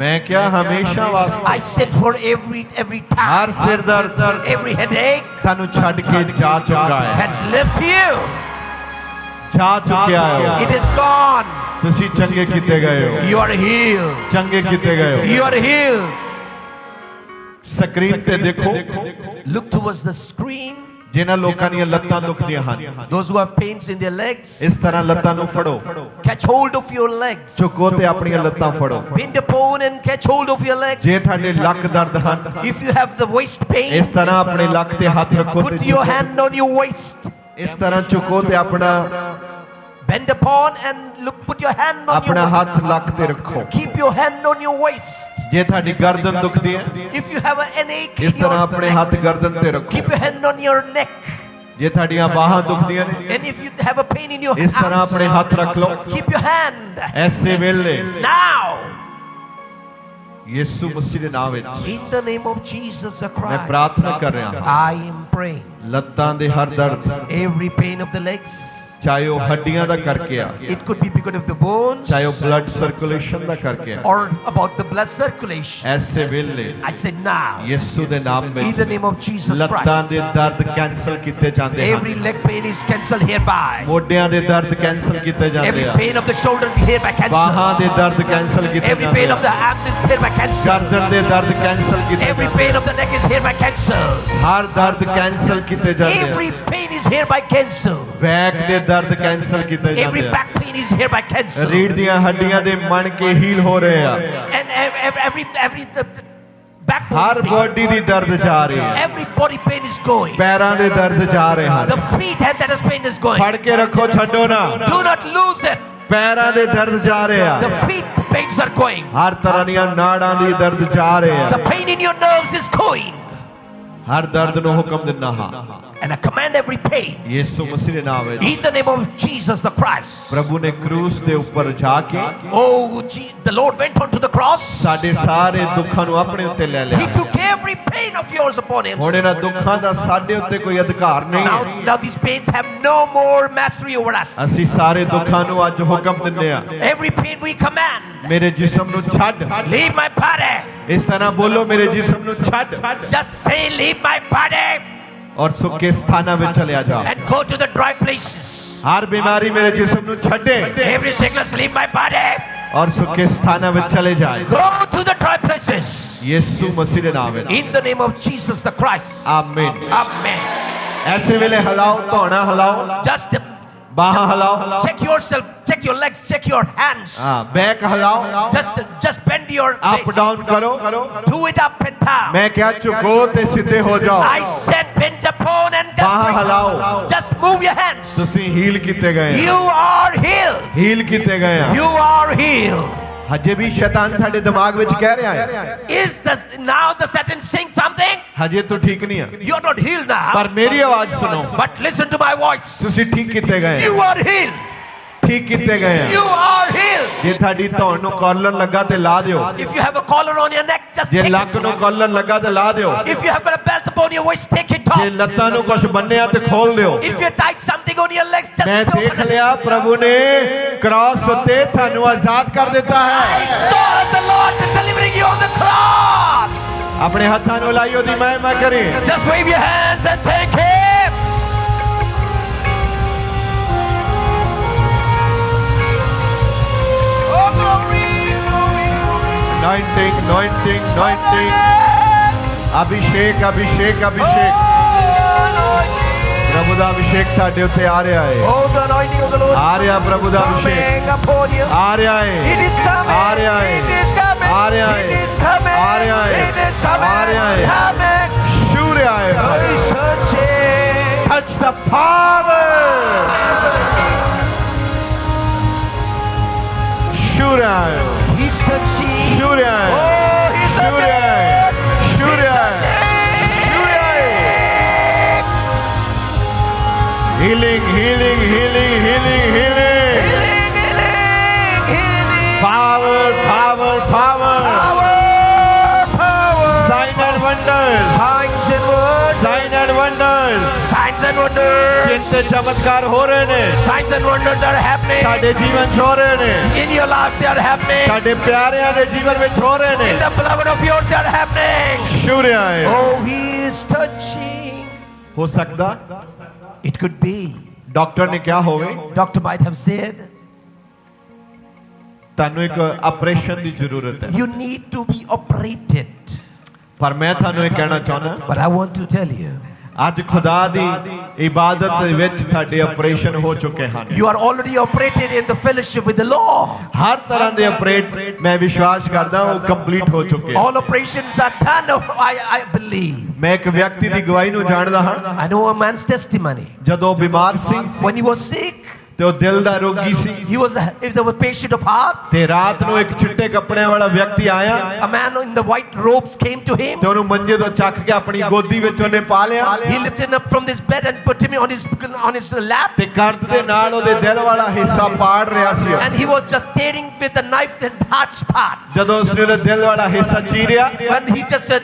मैं क्या हमेशा I वास्ते said for every her time, सिर दर्द every headache सानू छड़ के जा चुका है, has left you. जा चुकिया It है। is gone. तुसी चंगे किते गए हो, You are healed. चंगे किते गए हो। You are healed. स्क्रीन ते देखो, Look towards the screen. जिन्हां लोकां ਦੀਆਂ ਲੱਤਾਂ ਦੁਖਦੀਆਂ ਹਨ, Those who have pains in their legs, ਇਸ ਤਰ੍ਹਾਂ ਲੱਤਾਂ ਨੂੰ ਫੜੋ, catch hold of your legs. ਝੁਕੋ ਤੇ ਆਪਣੀਆਂ ਲੱਤਾਂ ਫੜੋ। Bend upon and catch hold of your legs. ਜੇ ਤੁਹਾਡੇ ਲੱਕ ਦਰਦ ਹਨ, If you have the waist pain, ਇਸ ਤਰ੍ਹਾਂ ਆਪਣੇ ਲੱਕ ਤੇ ਹੱਥ ਰੱਖੋ ਤੇ put your ਝੁਕੋ। hand on your waist. ਇਸ ਤਰ੍ਹਾਂ ਝੁਕੋ ਤੇ ਆਪਣਾ Bend upon and look. Put your hand on ਆਪਣਾ your ਹੱਥ waist. ਲੱਕ ਤੇ ਰੱਖੋ। Keep your hand on your waist. ਜੇ ਤੁਹਾਡੀ ਗਰਦਨ ਦੁਖਦੀ ਹੈ, If you have an ache ਇਸ in your ਤਰ੍ਹਾਂ ਆਪਣੇ neck, ਹੱਥ ਗਰਦਨ ਤੇ ਰੱਖੋ। keep your hand on your neck. ਜੇ ਤੁਹਾਡੀਆਂ ਬਾਹਾਂ ਦੁਖਦੀਆਂ ਨੇ, And if you have a pain in your ਇਸ ਤਰ੍ਹਾਂ arms, ਆਪਣੇ ਹੱਥ ਰੱਖ ਲਓ। keep your hand. ਐਸੇ ਵੇਲੇ Now, ਯਿਸੂ ਮਸੀਹ ਦੇ ਨਾਮ ਵਿੱਚ in the name of Jesus the ਮੈਂ Christ, ਪ੍ਰਾਰਥਨਾ ਕਰ ਰਿਹਾ ਹਾਂ, I am praying. ਲੱਤਾਂ ਦੇ ਹਰ ਦਰਦ, Every pain of the legs, ਚਾਹੇ ਉਹ ਹੱਡੀਆਂ ਦਾ ਕਰਕੇ ਆ, it could be because of the bones ਚਾਹੇ ਉਹ ਬਲੱਡ ਸਰਕੂਲੇਸ਼ਨ ਦਾ ਕਰਕੇ ਆ, or about the blood circulation. ਐਸੇ ਵੇਲੇ I said now, ਯਿਸੂ ਦੇ ਨਾਮ in the ਵਿੱਚ name of Jesus ਲੱਤਾਂ Christ, ਦੇ ਦਰਦ ਕੈਂਸਲ ਕੀਤੇ ਜਾਂਦੇ every ਹਨ, leg pain is cancelled hereby. ਮੋਢਿਆਂ ਦੇ ਦਰਦ ਕੈਂਸਲ ਕੀਤੇ ਜਾਂਦੇ Every ਆ, pain of the shoulder is hereby ਬਾਹਾਂ cancelled. ਦੇ ਦਰਦ ਕੈਂਸਲ ਕੀਤੇ Every ਜਾਂਦੇ pain of ਆ, the arms is hereby cancelled. ਗਰਦਨ ਦੇ ਦਰਦ ਕੈਂਸਲ ਕੀਤੇ Every ਜਾਂਦੇ pain ਆ, of the neck is hereby cancelled. ਹਰ ਦਰਦ ਕੈਂਸਲ ਕੀਤੇ ਜਾਂਦੇ Every ਆ, pain is hereby cancelled. Back ਦੇ ਦਰਦ ਕੈਂਸਲ ਕੀਤੇ Every ਜਾਂਦੇ ਆ, back pain is hereby cancelled. ਰੀੜ ਦੀਆਂ ਹੱਡੀਆਂ ਦੇ ਮਣ ਕੇ ਹੀਲ ਹੋ ਰਹੇ ਆ, And every the back ਹਰ bone pain, ਬੋਡੀ ਦੀ ਦਰਦ ਜਾ ਰਹੀ ਹੈ, every body pain is going. ਪੈਰਾਂ ਦੇ ਦਰਦ ਜਾ ਰਹੇ ਹਨ, The feet head that is pain is going. ਫੜ ਕੇ ਰੱਖੋ, ਛੱਡੋ ਨਾ, Do not lose it. ਪੈਰਾਂ ਦੇ ਦਰਦ ਜਾ ਰਹੇ ਆ, The feet pains are going. ਹਰ ਤਰ੍ਹਾਂ ਦੀਆਂ ਨਾੜਾਂ ਦੀ ਦਰਦ ਜਾ ਰਹੇ ਆ, The pain in your nerves is going. ਹਰ ਦਰਦ ਨੂੰ ਹੁਕਮ ਦਿੰਦਾ ਹਾਂ And I command every pain ਯਿਸੂ ਮਸੀਹ ਦੇ ਨਾਮ ਵਿੱਚ। in the name of Jesus the Christ. ਪ੍ਰਭੂ ਨੇ ਕਰੂਸ ਦੇ ਉੱਪਰ ਜਾ ਕੇ Oh, the Lord went onto the cross. ਸਾਡੇ ਸਾਰੇ ਦੁੱਖਾਂ ਨੂੰ ਆਪਣੇ ਉੱਤੇ ਲੈ He ਲਿਆ। took every pain of yours upon him. ਹੁਣ ਇਹਨਾਂ ਦੁੱਖਾਂ ਦਾ ਸਾਡੇ ਉੱਤੇ ਕੋਈ ਅਧਿਕਾਰ ਨਹੀਂ ਹੈ। Now these pains have no more mastery over us. ਅਸੀਂ ਸਾਰੇ ਦੁੱਖਾਂ ਨੂੰ ਅੱਜ ਹੁਕਮ ਦਿੰਦੇ ਆ, Every pain we command, ਮੇਰੇ ਜਿਸਮ ਨੂੰ ਛੱਡ। leave my body. ਇਸ ਤਰ੍ਹਾਂ ਬੋਲੋ, ਮੇਰੇ ਜਿਸਮ ਨੂੰ ਛੱਡ Just say, leave my body ਔਰ ਸੁੱਕੇ ਸਥਾਨਾਂ ਵਿੱਚ ਚਲਿਆ ਜਾ। and go to the dry places. ਹਰ ਬਿਮਾਰੀ ਮੇਰੇ ਜਿਸਮ ਨੂੰ ਛੱਡੇ Every sickness, leave my body. ਔਰ ਸੁੱਕੇ ਸਥਾਨਾਂ ਵਿੱਚ ਚਲੇ ਜਾਏ। Go to the dry places. ਯਿਸੂ ਮਸੀਹ ਦੇ ਨਾਮ ਵਿੱਚ In the name of Jesus the Christ. ਆਮੀਨ। Amen. ਐਸੇ ਵੇਲੇ ਹਿਲਾਓ, ਧੌਣਾ ਹਿਲਾਓ, Just ਬਾਹਾਂ ਹਿਲਾਓ, check yourself, check your legs, check your hands. ਹਾਂ ਬੈਕ ਹਿਲਾਓ, Just bend your up face. Down ਕਰੋ। Do it up and down. ਮੈਂ ਕਿਹਾ ਝੁਕੋ ਤੇ ਸਿੱਧੇ ਹੋ ਜਾਓ। I said bend upon and ਬਾਹਾਂ just, ਹਿਲਾਓ। just move your hands. ਤੁਸੀਂ ਹੀਲ ਕੀਤੇ ਗਏ You ਆ, are healed. ਹੀਲ ਕੀਤੇ ਗਏ ਆ। You are healed. ਹਜੇ ਵੀ ਸ਼ੈਤਾਨ ਸਾਡੇ ਦਿਮਾਗ ਵਿੱਚ ਕਹਿ ਰਿਹਾ ਹੈ, Now the Satan saying something? ਹਜੇ ਤੂੰ ਠੀਕ ਨਹੀਂ ਆ, You're not healed now. ਪਰ ਮੇਰੀ ਆਵਾਜ਼ ਸੁਣੋ, But listen to my voice. ਤੁਸੀਂ ਠੀਕ ਕੀਤੇ ਗਏ You ਆ, are healed. ਠੀਕ ਕੀਤੇ ਗਏ You ਆ। are healed. ਜੇ ਤੁਹਾਡੀ ਧੌਣ ਨੂੰ ਕਾਲਰ ਲੱਗਾ ਤੇ ਲਾ ਦਿਓ, If you have a collar on your neck, just ਜੇ take ਲੱਕ it. ਨੂੰ ਕਾਲਰ ਲੱਗਾ ਤੇ ਲਾ ਦਿਓ, If you have got a belt upon your waist, take it ਜੇ off. ਲੱਤਾਂ ਨੂੰ ਕੁਝ ਬੰਨਿਆ ਤੇ ਖੋਲ ਦਿਓ। If you tied something on your legs, just ਮੈਂ open ਦੇਖ it. ਲਿਆ ਪ੍ਰਭੂ ਨੇ ਕ੍ਰਾਸ ਉੱਤੇ ਤੁਹਾਨੂੰ ਆਜ਼ਾਦ ਕਰ ਦਿੱਤਾ I ਹੈ। saw the Lord delivering you on the cross. ਆਪਣੇ ਹੱਥਾਂ ਨੂੰ ਲਾਈ, ਉਹਦੀ ਮਹਿਮਾ ਕਰੀ। Just wave your hands and thank Him. Oh, glory, glory, glory. Anointing, anointing, anointing, Abhishek, Abhishek, Abhishek. ਪ੍ਰਭੂ ਦਾ ਅਭਿਸ਼ੇਕ ਸਾਡੇ ਉੱਤੇ ਆ ਰਿਹਾ ਹੈ, Oh, the anointing of the Lord ਆ ਰਿਹਾ ਪ੍ਰਭੂ ਦਾ ਅਭਿਸ਼ੇਕ, coming upon you. ਆ ਰਿਹਾ It ਹੈ, is coming. ਆ ਰਿਹਾ ਹੈ, It is coming. ਆ ਰਿਹਾ It ਹੈ, is coming. ਆ ਰਿਹਾ ਹੈ, It is coming. ਆ ਰਿਹਾ ਹੈ, Coming. ਛੂ ਰਿਹਾ ਹੈ। He's touching. Touch the power, ਛੂ ਰਿਹਾ ਹੈ, He's touching. ਛੂ ਰਿਹਾ ਹੈ, Oh, he's ਛੂ ਰਿਹਾ ਹੈ, ਛੂ ਰਿਹਾ ਹੈ, ਛੂ ਰਿਹਾ ਹੈ। Healing, healing, healing, healing, healing. Healing, healing, healing. Power, power, power. Power, power. Sign and wonders. Signs and wonders. Sign and wonders. Signs Signs and wonders. जिनसे चमत्कार हो रहे ने Signs and wonders are happening. साडे जीवन च हो रहे ने In your life they are happening. साडे प्यारिਆਂ ਦੇ ਜੀਵਨ ਵਿੱਚ ਹੋ ਰਹੇ ਨੇ In the beloved of yours they are happening. ਸ਼ੁਰਿਆ ਹੈ Oh, he is touching. ਹੋ ਸਕਦਾ It could be. ਡਾਕਟਰ ਨੇ ਕਿਹਾ ਹੋਵੇ Doctor might have said, ਤੁਹਾਨੂੰ ਇੱਕ ਆਪਰੇਸ਼ਨ ਦੀ ਜ਼ਰੂਰਤ ਹੈ you need to be operated. ਪਰ ਮੈਂ ਤੁਹਾਨੂੰ ਇਹ ਕਹਿਣਾ ਚਾਹੁੰਦਾ But I want to tell you, ਅੱਜ ਖੁਦਾ ਦੀ ਇਬਾਦਤ ਦੇ ਵਿੱਚ ਸਾਡੇ ਆਪਰੇਸ਼ਨ ਹੋ ਚੁੱਕੇ ਹਨ you are already operated in the fellowship with the Lord. ਹਰ ਤਰ੍ਹਾਂ ਦੇ ਆਪਰੇਟ ਮੈਂ ਵਿਸ਼ਵਾਸ ਕਰਦਾ ਉਹ ਕੰਪਲੀਟ ਹੋ ਚੁੱਕੇ ਹਨ All operations are done, I believe. ਮੈਂ ਇੱਕ ਵਿਅਕਤੀ ਦੀ ਗਵਾਹੀ ਨੂੰ ਜਾਣਦਾ ਹਾਂ I know a man's testimony. ਜਦੋਂ ਬਿਮਾਰ ਸੀ When he was sick, ਤੇ ਉਹ ਦਿਲ ਦਾ ਰੋਗੀ ਸੀ he was a patient of heart. ਤੇ ਰਾਤ ਨੂੰ ਇੱਕ ਚਿੱਟੇ ਕੱਪੜਿਆਂ ਵਾਲਾ ਵਿਅਕਤੀ ਆਇਆ A man in the white robes came to him. ਤੇ ਉਹਨੂੰ ਮੰਜੇ ਤੋਂ ਚੱਕ ਕੇ ਆਪਣੀ ਗੋਦੀ ਵਿੱਚ ਉਹਨੇ ਪਾ ਲਿਆ He lifted him up from this bed and put him on his lap. ਤੇ ਕਰਦ ਦੇ ਨਾਲ ਉਹਦੇ ਦਿਲ ਵਾਲਾ ਹਿੱਸਾ ਪਾੜ ਰਿਹਾ ਸੀ And he was just tearing with the knife his heart part. ਜਦੋਂ ਉਸਨੇ ਉਹਦੇ ਦਿਲ ਵਾਲਾ ਹਿੱਸਾ ਚੀਰਿਆ When he just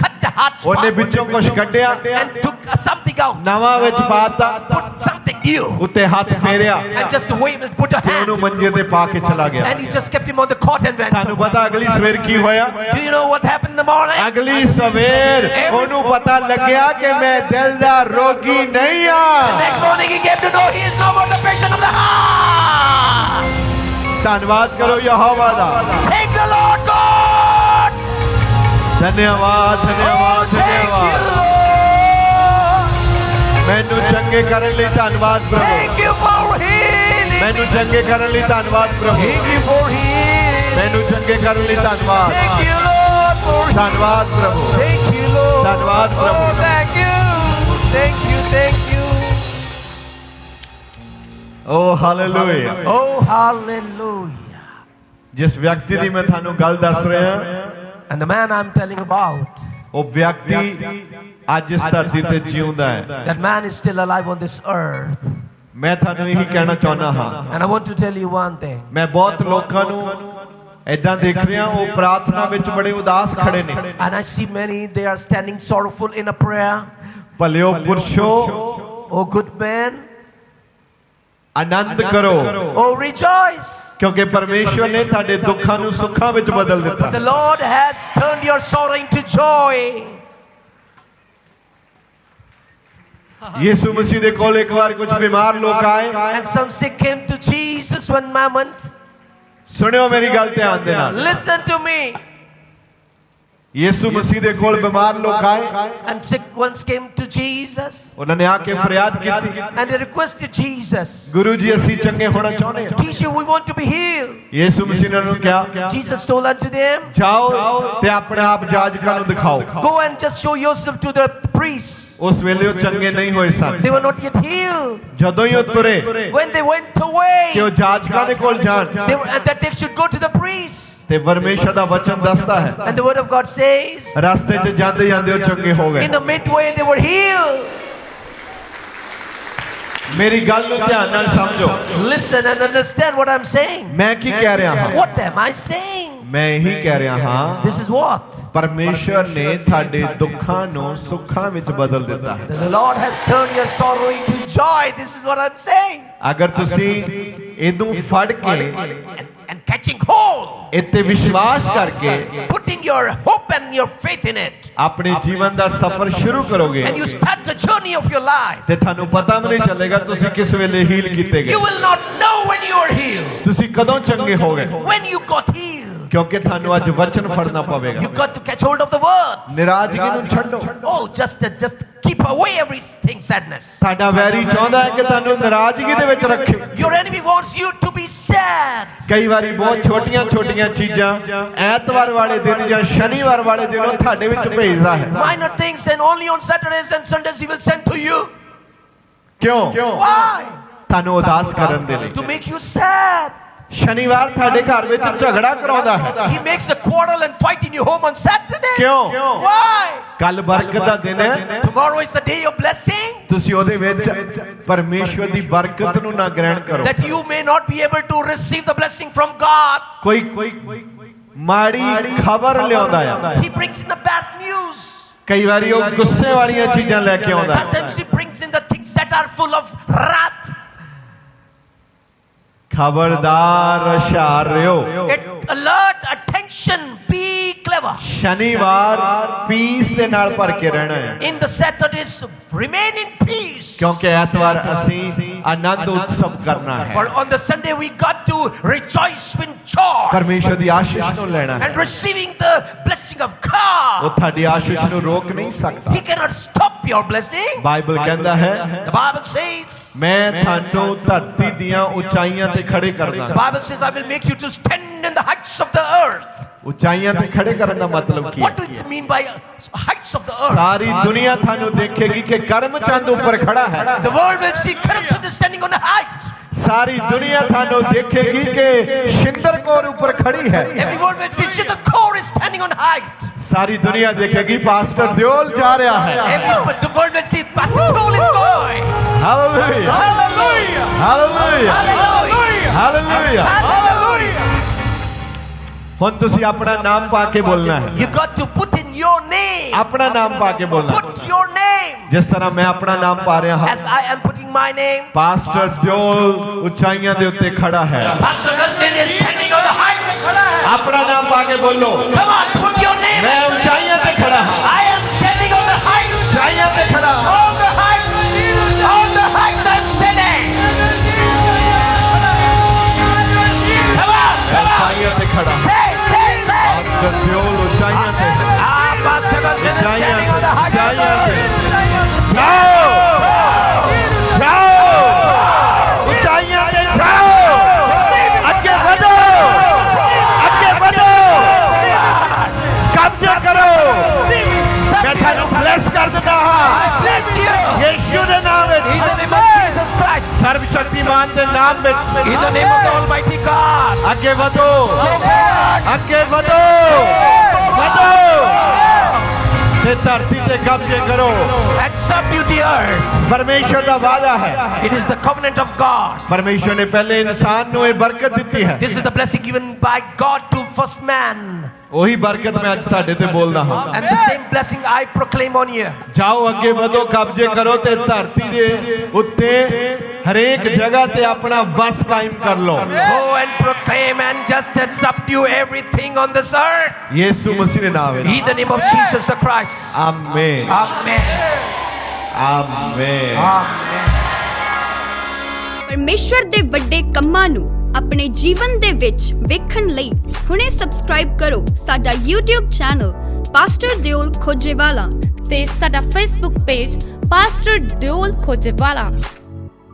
cut the heart ਉਹਨੇ part ਵਿੱਚੋਂ ਕੁਝ ਕੱਢਿਆ and took something out, ਨਵਾਂ ਵਿੱਚ ਪਾਤਾ put something new, ਉੱਤੇ ਹੱਥ ਫੇਰਿਆ and just wave and put a ਤੇ ਉਹਨੂੰ hand, ਮੰਜੇ ਤੇ ਪਾ ਕੇ ਚਲਾ ਗਿਆ and he just kept him on the cot and went. ਤੁਹਾਨੂੰ ਪਤਾ ਅਗਲੀ ਸਵੇਰ ਕੀ ਹੋਇਆ Do you know what happened in the morning? ਅਗਲੀ ਸਵੇਰ ਉਹਨੂੰ ਪਤਾ ਲੱਗਿਆ ਕਿ ਮੈਂ ਦਿਲ ਦਾ ਰੋਗੀ ਨਹੀਂ The ਆ next morning he came to know he is no more the patient of the heart. ਧੰਨਵਾਦ ਕਰੋ ਯਹੋਵਾ ਦਾ Thank the Lord God. ਧੰਨਵਾਦ ਧੰਨਵਾਦ Thank you, ਧੰਨਵਾਦ Lord. ਮੈਨੂੰ ਚੰਗੇ ਕਰਨ ਲਈ ਧੰਨਵਾਦ ਪ੍ਰਭੂ Thank you for healing. ਮੈਨੂੰ ਚੰਗੇ ਕਰਨ ਲਈ ਧੰਨਵਾਦ ਪ੍ਰਭੂ Thank you for healing. ਮੈਨੂੰ ਚੰਗੇ ਕਰਨ ਲਈ ਧੰਨਵਾਦ Thank you, Lord, for healing. ਧੰਨਵਾਦ ਪ੍ਰਭੂ Thank you, Lord. ਧੰਨਵਾਦ ਪ੍ਰਭੂ Oh, thank you. Thank you, thank you. Oh hallelujah Oh, hallelujah. ਜਿਸ ਵਿਅਕਤੀ ਦੀ ਮੈਂ ਤੁਹਾਨੂੰ ਗੱਲ ਦੱਸ ਰਿਹਾ And the man I'm telling about, ਉਹ ਵਿਅਕਤੀ ਅੱਜ ਇਸ ਧਰਤੀ ਤੇ ਜਿਉਂਦਾ ਹੈ that man is still alive on this earth. ਮੈਂ ਤੁਹਾਨੂੰ ਇਹੀ ਕਹਿਣਾ ਚਾਹੁੰਦਾ ਹਾਂ And I want to tell you one thing. ਮੈਂ ਬਹੁਤ ਲੋਕਾਂ ਨੂੰ ਏਦਾਂ ਦੇਖ ਰਿਹਾ ਉਹ ਪ੍ਰਾਰਥਨਾ ਵਿੱਚ ਬੜੇ ਉਦਾਸ ਖੜੇ ਨੇ And I see many, they are standing sorrowful in a prayer. ਭਲਿਓ ਪੁਰਸ਼ੋ Oh, good man. ਆਨੰਦ ਕਰੋ Oh, rejoice. ਕਿਉਂਕਿ ਪਰਮੇਸ਼ਵਰ ਨੇ ਤੁਹਾਡੇ ਦੁੱਖਾਂ ਨੂੰ ਸੁੱਖਾਂ ਵਿੱਚ ਬਦਲ ਦਿੱਤਾ The Lord has turned your sorrow into joy. ਯਿਸੂ ਮਸੀਹ ਦੇ ਕੋਲ ਇੱਕ ਵਾਰ ਕੁਝ ਬਿਮਾਰ ਲੋਕ ਆਏ And some sick came to Jesus one moment. ਸੁਣਿਓ ਮੇਰੀ ਗੱਲ ਧਿਆਨ ਦੇ ਨਾਲ Listen to me. ਯਿਸੂ ਮਸੀਹ ਦੇ ਕੋਲ ਬਿਮਾਰ ਲੋਕ ਆਏ And sick ones came to Jesus. ਉਹਨਾਂ ਨੇ ਆ ਕੇ ਫਰਿਆਦ ਕੀਤੀ And they requested Jesus. Guru ji ਅਸੀਂ ਚੰਗੇ ਹੋਣਾ ਚਾਹੁੰਦੇ ਹਾਂ Teacher, we want to be healed. ਯਿਸੂ ਮਸੀਹ ਨੇ ਉਹਨਾਂ ਨੂੰ ਕਿਹਾ Jesus told unto them, ਜਾਓ ਤੇ ਆਪਣੇ ਆਪ ਜਾਜਕਾਂ ਨੂੰ ਦਿਖਾਓ go and just show yourself to the priests. ਉਸ ਵੇਲੇ ਉਹ ਚੰਗੇ ਨਹੀਂ ਹੋਏ ਸਨ They were not yet healed. ਜਦੋਂ ਹੀ ਉਹ ਤੁਰੇ When they went away, ਕਿ ਉਹ ਜਾਜਕਾਂ ਦੇ ਕੋਲ ਜਾਣ and that they should go to the priests. ਤੇ ਪਰਮੇਸ਼ਰ ਦਾ ਵਚਨ ਦੱਸਦਾ ਹੈ And the word of God says, ਰਸਤੇ 'ਚ ਜਾਂਦੇ ਜਾਂਦੇ ਉਹ ਚੰਗੇ ਹੋ ਗਏ in the midway they were healed. ਮੇਰੀ ਗੱਲ ਨੂੰ ਧਿਆਨ ਨਾਲ ਸਮਝੋ Listen and understand what I'm saying. ਮੈਂ ਕੀ ਕਹਿ ਰਿਹਾ ਹਾਂ What am I saying? ਮੈਂ ਇਹੀ ਕਹਿ ਰਿਹਾ ਹਾਂ This is what? ਪਰਮੇਸ਼ਰ ਨੇ ਤੁਹਾਡੇ ਦੁੱਖਾਂ ਨੂੰ ਸੁੱਖਾਂ ਵਿੱਚ ਬਦਲ ਦਿੱਤਾ ਹੈ The Lord has turned your sorrow into joy. This is what I'm saying. ਅਗਰ ਤੁਸੀਂ ਇਹਨੂੰ ਫੜ ਕੇ And catching hold, ਇੱਥੇ ਵਿਸ਼ਵਾਸ ਕਰਕੇ putting your hope and your faith in it, ਆਪਣੇ ਜੀਵਨ ਦਾ ਸਫ਼ਰ ਸ਼ੁਰੂ ਕਰੋਗੇ and you start the journey of your life. ਤੇ ਤੁਹਾਨੂੰ ਪਤਾ ਵੀ ਨਹੀਂ ਚੱਲੇਗਾ ਤੁਸੀਂ ਕਿਸ ਵੇਲੇ ਹੀਲ ਕੀਤੇ ਗਏ You will not know when you are healed. ਤੁਸੀਂ ਕਦੋਂ ਚੰਗੇ ਹੋ ਗਏ When you got healed. ਕਿਉਂਕਿ ਤੁਹਾਨੂੰ ਅੱਜ ਵਚਨ ਫੜਨਾ ਪਵੇਗਾ You got to catch hold of the word. ਨਿਰਾਜ਼ਗੀ ਨੂੰ ਛੱਡੋ Oh, just keep away everything sadness. ਸਾਡਾ ਵੈਰੀ ਚਾਹੁੰਦਾ ਹੈ ਕਿ ਤੁਹਾਨੂੰ ਨਿਰਾਜ਼ਗੀ ਦੇ ਵਿੱਚ ਰੱਖੇ Your enemy wants you to be sad. ਕਈ ਵਾਰੀ ਬਹੁਤ ਛੋਟੀਆਂ ਚੀਜ਼ਾਂ ਐਤਵਾਰ ਵਾਲੇ ਦਿਨ ਜਾਂ ਸ਼ਨੀਵਾਰ ਵਾਲੇ ਦਿਨ ਉਹ ਤੁਹਾਡੇ ਵਿੱਚ ਭੇਜਦਾ ਹੈ Minor things, and only on Saturdays and Sundays he will send to you. ਕਿਉਂ Why? ਤੁਹਾਨੂੰ ਉਦਾਸ ਕਰਨ ਦੇ ਲਈ To make you sad. ਸ਼ਨੀਵਾਰ ਤੁਹਾਡੇ ਘਰ ਵਿੱਚ ਝਗੜਾ ਕਰਾਉਂਦਾ ਹੈ He makes a quarrel and fight in your home on Saturday. ਕਿਉਂ Why? ਕੱਲ ਬਰਕਤ ਦਾ ਦਿਨ ਹੈ Tomorrow is the day of blessing. ਤੁਸੀਂ ਉਹਦੇ ਵਿੱਚ ਪਰਮੇਸ਼ਵਰ ਦੀ ਬਰਕਤ ਨੂੰ ਨਾ ਗ੍ਰਹਿਣ ਕਰੋ That you may not be able to receive the blessing from God. ਕੋਈ ਮਾੜੀ ਖਬਰ ਲਿਆਉਂਦਾ ਹੈ He brings in the bad news. ਕਈ ਵਾਰੀ ਉਹ ਗੁੱਸੇ ਵਾਲੀਆਂ ਚੀਜ਼ਾਂ ਲੈ ਕੇ ਆਉਂਦਾ ਹੈ Sometimes he brings in the things खबरदार होशियारियो alert, attention, be clever. शनिवार पीस ਦੇ ਨਾਲ ਭਰ ਕੇ ਰਹਿਣਾ ਹੈ In the Saturdays, remain in peace. ਕਿਉਂਕਿ ਐਤਵਾਰ ਅਸੀਂ ਆਨੰਦ ਉਤਸਵ ਕਰਨਾ ਹੈ For on the Sunday we got to rejoice in joy ਪਰਮੇਸ਼ਰ ਦੀ ਆਸ਼ੀਸ਼ ਨੂੰ ਲੈਣਾ ਹੈ and receiving the blessing of God. ਉਹ ਤੁਹਾਡੀ ਆਸ਼ੀਸ਼ ਨੂੰ ਰੋਕ ਨਹੀਂ ਸਕਦਾ He cannot stop your blessing. Bible ਕਹਿੰਦਾ ਹੈ The Bible says, ਮੈਂ ਤੁਹਾਨੂੰ ਧਰਤੀ ਦੀਆਂ ਉਚਾਈਆਂ ਤੇ ਖੜੇ ਕਰਦਾ the Bible says, I will make you to stand in the heights of the earth. ਉਚਾਈਆਂ ਤੇ ਖੜੇ ਕਰਨ ਦਾ ਮਤਲਬ ਕੀ What do ਹੈ you mean by heights of the earth? ਸਾਰੀ ਦੁਨੀਆ ਤੁਹਾਨੂੰ ਦੇਖੇਗੀ ਕਿ ਕਰਮਚੰਦ ਉੱਪਰ ਖੜਾ ਹੈ The world will see Karamchand is standing on the heights. ਸਾਰੀ ਦੁਨੀਆ ਤੁਹਾਨੂੰ ਦੇਖੇਗੀ ਕਿ ਸ਼ਿੰਦਰ ਕੌਰ ਉੱਪਰ ਖੜੀ ਹੈ Everyone will see Shidda Kaur is standing on heights. ਸਾਰੀ ਦੁਨੀਆ ਦੇਖੇਗੀ ਪਾਸਟਰ ਦਿਓਲ ਜਾ ਰਿਹਾ ਹੈ Everyone, the world will see Pastor Paul is going. Hallelujah Hallelujah! Hallelujah Hallelujah! Hallelujah Hallelujah! ਹੁਣ ਤੁਸੀਂ ਆਪਣਾ ਨਾਮ ਪਾ ਕੇ ਬੋਲਣਾ ਹੈ You got to put in your name. ਆਪਣਾ ਨਾਮ ਪਾ ਕੇ ਬੋਲਣਾ Put your name. ਜਿਸ ਤਰ੍ਹਾਂ ਮੈਂ ਆਪਣਾ ਨਾਮ ਪਾ ਰਿਹਾ ਹਾਂ As I am putting my name, pastor Deol ਉਚਾਈਆਂ ਦੇ ਉੱਤੇ ਖੜਾ ਹੈ Pastor Galsin is standing on the heights. ਆਪਣਾ ਨਾਮ ਪਾ ਕੇ ਬੋਲੋ Come on, put your name. ਮੈਂ ਉਚਾਈਆਂ ਤੇ ਖੜਾ ਹਾਂ I am standing on the heights. ਉਚਾਈਆਂ ਤੇ ਖੜਾ ਹਾਂ On the heights. On the heights I'm standing. Come on, come on. ਉਚਾਈਆਂ ਤੇ ਖੜਾ ਹਾਂ Say, say, say. Pastor Deol ਉਚਾਈਆਂ ਤੇ ਹੈ Ah, Pastor Galsin is ਉਚਾਈਆਂ standing on the heights. ਉਚਾਈਆਂ ਤੇ ਜਾਓ ਜਾਓ ਉਚਾਈਆਂ ਤੇ ਜਾਓ ਅੱਗੇ ਵਧੋ ਅੱਗੇ ਵਧੋ ਕਬਜ਼ਾ ਕਰੋ ਮੈਂ ਤੁਹਾਨੂੰ ਬਲੈਸ ਕਰ ਦਿੰਦਾ ਹਾਂ Bless you. ਯੇਸ਼ੂ ਦੇ ਨਾਮ In the ਵਿੱਚ name of Jesus Christ. ਸਰਵ ਸ਼ਕਤੀਮਾਨ ਦੇ ਨਾਮ ਵਿੱਚ In the name of the Almighty God. ਅੱਗੇ ਵਧੋ Forward. ਅੱਗੇ ਵਧੋ ਵਧੋ ਤੇ ਧਰਤੀ ਤੇ ਕਬਜ਼ੇ ਕਰੋ And subdue the earth. ਪਰਮੇਸ਼ਰ ਦਾ ਵਾਅਦਾ ਹੈ It is the covenant of God. ਪਰਮੇਸ਼ਰ ਨੇ ਪਹਿਲੇ ਇਨਸਾਨ ਨੂੰ ਇਹ ਬਰਕਤ ਦਿੱਤੀ ਹੈ This is the blessing given by God to first man. ਉਹੀ ਬਰਕਤ ਮੈਂ ਅੱਜ ਤੁਹਾਡੇ ਤੇ ਬੋਲਦਾ ਹਾਂ And the same blessing I proclaim on you. ਜਾਓ ਅੱਗੇ ਵਧੋ ਕਬਜ਼ੇ ਕਰੋ ਤੇ ਧਰਤੀ ਦੇ ਉੱਤੇ ਹਰੇਕ ਜਗ੍ਹਾ ਤੇ ਆਪਣਾ ਵਸ ਕਾਇਮ ਕਰ ਲਓ Go and proclaim and just subdue everything on this earth. ਯੇਸੂ ਮਸੀਹ ਦੇ ਨਾਮ ਵਿੱਚ In the name of Jesus the Christ. Amen Amen. Amen Amen. ਪਰਮੇਸ਼ਵਰ ਦੇ ਵੱਡੇ ਕੰਮਾਂ ਨੂੰ ਆਪਣੇ ਜੀਵਨ ਦੇ ਵਿੱਚ ਵੇਖਣ ਲਈ ਹੁਣੇ ਸਬਸਕ੍ਰਾਈਬ ਕਰੋ ਸਾਡਾ YouTube ਚੈਨਲ ਪਾਸਟਰ ਦਿਓਲ ਖੋਜੇਵਾਲਾ ਤੇ ਸਾਡਾ Facebook ਪੇਜ ਪਾਸਟਰ ਦਿਓਲ ਖੋਜੇਵਾਲਾ।